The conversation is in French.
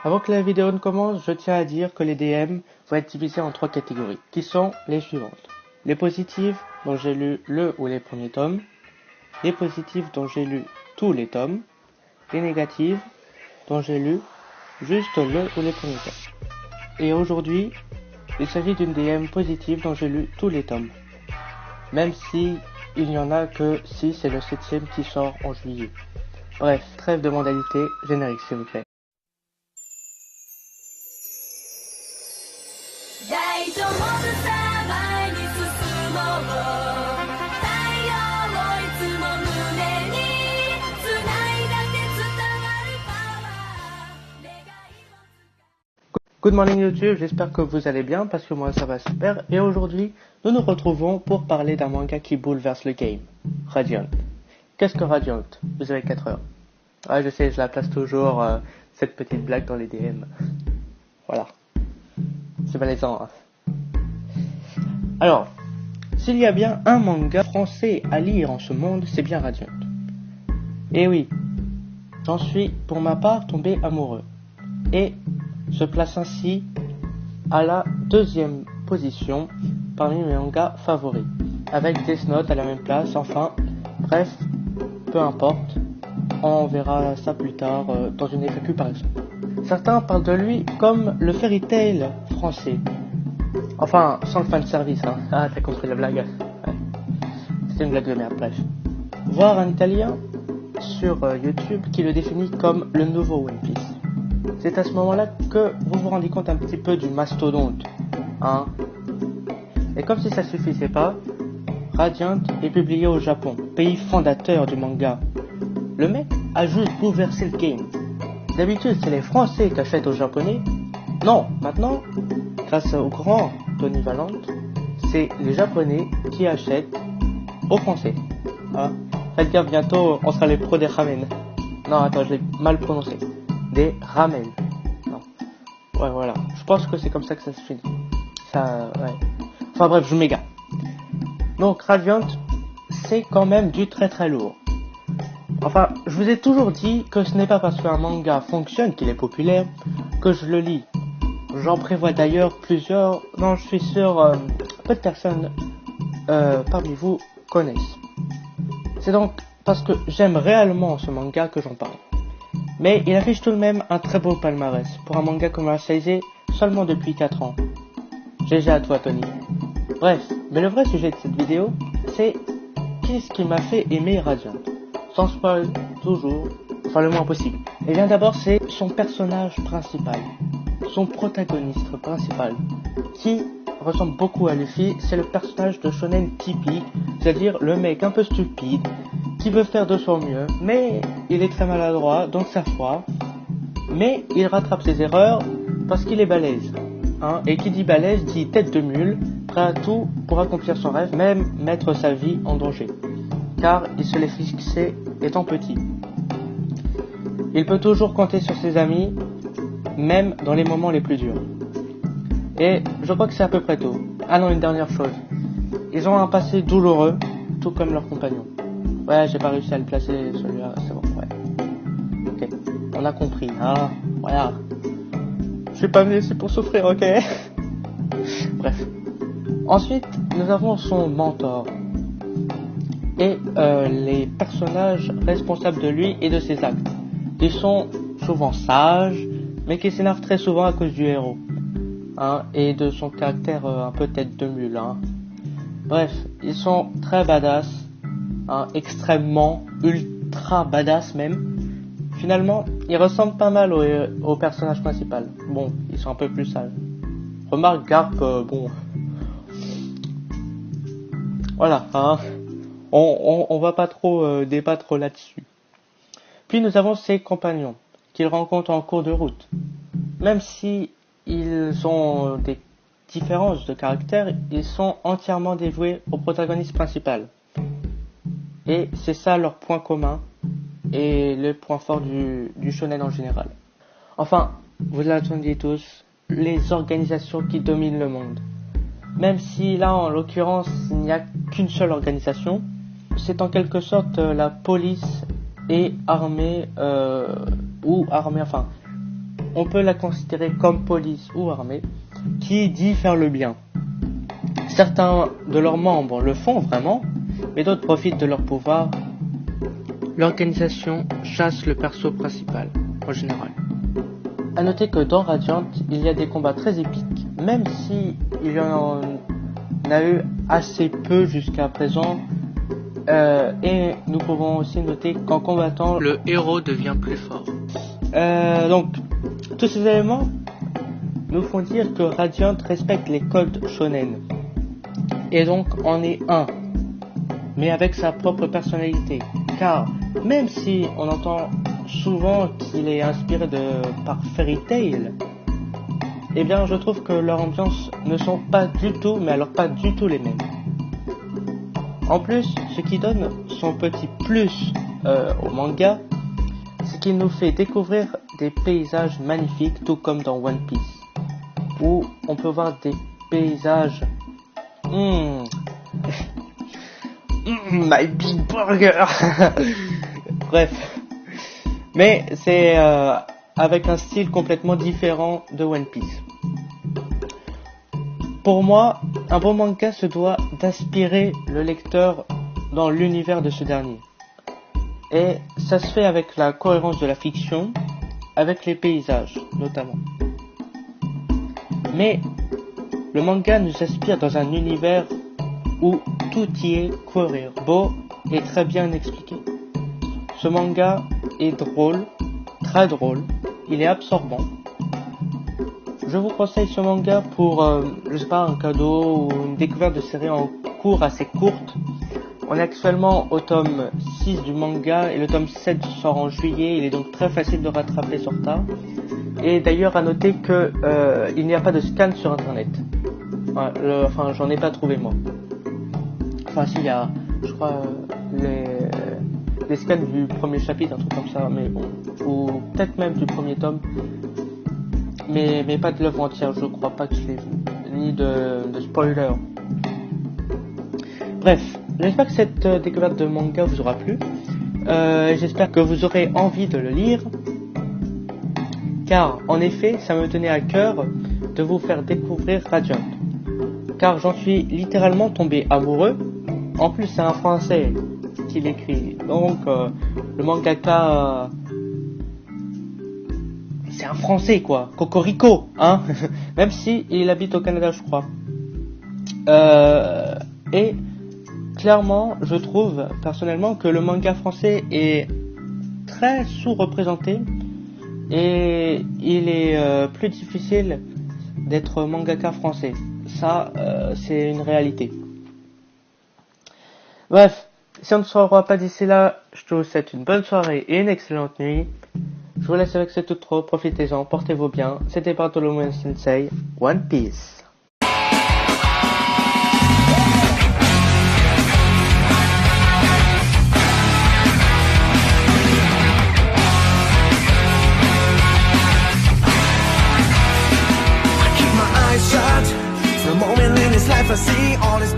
Avant que la vidéo ne commence, je tiens à dire que les DM vont être divisés en 3 catégories, qui sont les suivantes. Les positifs dont j'ai lu le ou les premiers tomes, les positifs dont j'ai lu tous les tomes, les négatives dont j'ai lu juste le ou les premiers tomes. Et aujourd'hui, il s'agit d'une DM positive dont j'ai lu tous les tomes. Même si il n'y en a que 6 et le 7ème qui sort en juillet. Bref, trêve de modalité, générique s'il vous plaît. Good morning YouTube, j'espère que vous allez bien parce que moi ça va super et aujourd'hui nous nous retrouvons pour parler d'un manga qui bouleverse le game, Radiant. Qu'est-ce que Radiant? Vous avez 4 heures. Ouais je sais, je la place toujours cette petite blague dans les DM. Voilà. C'est malaisant. Hein. Alors, s'il y a bien un manga français à lire en ce monde, c'est bien Radiant. Et oui, j'en suis pour ma part tombé amoureux. Et se place ainsi à la 2e position parmi mes mangas favoris, avec Death Note à la même place, enfin, bref, peu importe, on verra ça plus tard dans une FAQ par exemple. Certains parlent de lui comme le fairy tale français, enfin, sans le fanservice, hein. Ah, t'as compris la blague, ouais. C'est une blague de merde, bref. Voir un italien sur YouTube qui le définit comme le nouveau One Piece. C'est à ce moment-là que vous vous rendez compte un petit peu du mastodonte, hein. Et comme si ça suffisait pas, Radiant est publié au Japon, pays fondateur du manga. Le mec a juste bouleversé le game. D'habitude, c'est les Français qui achètent aux Japonais. Non, maintenant, grâce au grand Tony Valente, c'est les Japonais qui achètent aux Français. Hein. Faites gaffe, bientôt, on sera les pros des ramen. Non, attends, je l'ai mal prononcé. Des ramen. Non. Ouais, voilà. Je pense que c'est comme ça que ça se finit. Ça, ouais. Enfin bref, je m'égare. Donc, Radiant, c'est quand même du très très lourd. Enfin, je vous ai toujours dit que ce n'est pas parce qu'un manga fonctionne qu'il est populaire que je le lis. J'en prévois d'ailleurs plusieurs dont je suis sûr peu de personnes parmi vous connaissent. C'est donc parce que j'aime réellement ce manga que j'en parle. Mais il affiche tout de même un très beau palmarès pour un manga commercialisé seulement depuis 4 ans. GG à toi Tony. Bref, mais le vrai sujet de cette vidéo, c'est qu'est-ce qui m'a fait aimer Radiant. Sans spoil, toujours, enfin le moins possible. Et bien d'abord c'est son personnage principal, son protagoniste principal, qui ressemble beaucoup à Luffy, c'est le personnage de shonen typique, c'est-à-dire le mec un peu stupide, qui veut faire de son mieux, mais il est très maladroit, donc ça foire. Mais il rattrape ses erreurs parce qu'il est balèze. Hein, et qui dit balèze dit tête de mule, prêt à tout pour accomplir son rêve, même mettre sa vie en danger. Car il se l'est fixé étant petit. Il peut toujours compter sur ses amis, même dans les moments les plus durs. Et je crois que c'est à peu près tout. Ah non, une dernière chose. Ils ont un passé douloureux, tout comme leurs compagnons. Ouais, j'ai pas réussi à le placer, celui-là, c'est bon, ouais. Ok, on a compris, hein, voilà. Je suis pas venu ici pour souffrir, ok. Bref. Ensuite, nous avons son mentor. Et les personnages responsables de lui et de ses actes. Ils sont souvent sages, mais qui s'énervent très souvent à cause du héros. Hein, et de son caractère un peu tête de mule, hein. Bref, ils sont très badass. Hein, extrêmement, ultra badass même. Finalement, ils ressemblent pas mal au personnage principal. Bon, ils sont un peu plus sages. Remarque Garp, bon... Voilà, hein. On va pas trop débattre là-dessus. Puis nous avons ses compagnons, qu'il rencontre en cours de route. Même si ils ont des différences de caractère, ils sont entièrement dévoués au protagoniste principal. Et c'est ça leur point commun et le point fort du shonen en général. Enfin, vous l'attendiez tous, les organisations qui dominent le monde. Même si là, en l'occurrence, il n'y a qu'une seule organisation, c'est en quelque sorte la police et armée, enfin, on peut la considérer comme police ou armée qui dit faire le bien. Certains de leurs membres le font vraiment, mais d'autres profitent de leur pouvoir. L'organisation chasse le perso principal, en général. A noter que dans Radiant, il y a des combats très épiques, même si il y en a eu assez peu jusqu'à présent. Et nous pouvons aussi noter qu'en combattant, le héros devient plus fort. Donc, tous ces éléments nous font dire que Radiant respecte les codes shonen. Et donc en est un, mais avec sa propre personnalité. Car même si on entend souvent qu'il est inspiré par Fairy Tail, eh bien je trouve que leurs ambiances ne sont pas du tout, mais alors pas du tout les mêmes. En plus, ce qui donne son petit plus au manga, c'est qu'il nous fait découvrir des paysages magnifiques, tout comme dans One Piece, où on peut voir des paysages my big burger. Bref, mais c'est avec un style complètement différent de One Piece. Pour moi, un bon manga se doit d'inspirer le lecteur dans l'univers de ce dernier. Et ça se fait avec la cohérence de la fiction, avec les paysages notamment. Mais le manga nous inspire dans un univers où tout y est cohérent, beau et très bien expliqué. Ce manga est drôle, très drôle, il est absorbant. Je vous conseille ce manga pour, je sais pas, un cadeau ou une découverte de série en cours assez courte. On est actuellement au tome 6 du manga et le tome 7 sort en juillet, il est donc très facile de rattraper son retard. Et d'ailleurs à noter que il n'y a pas de scan sur internet. Enfin, j'en ai pas trouvé moi. Enfin, s'il y a, je crois, les scans du premier chapitre, un truc comme ça, mais bon, ou peut-être même du premier tome, mais pas de l'œuvre entière, je crois pas que je l'ai vu, ni de spoiler. Bref, j'espère que cette découverte de manga vous aura plu. J'espère que vous aurez envie de le lire, car en effet, ça me tenait à cœur de vous faire découvrir Radiant, car j'en suis littéralement tombé amoureux. En plus, c'est un Français qui l'écrit, donc le mangaka, c'est un Français quoi, Cocorico, hein. Même si il habite au Canada, je crois. Et clairement, je trouve personnellement que le manga français est très sous-représenté et il est plus difficile d'être mangaka français. Ça, c'est une réalité. Bref, si on ne se revoit pas d'ici là, je vous souhaite une bonne soirée et une excellente nuit. Je vous laisse avec cette outro, profitez-en, portez-vous bien. C'était Bartholomew Sensei, One Piece. I keep my eyes shut. For a moment in his life I see all his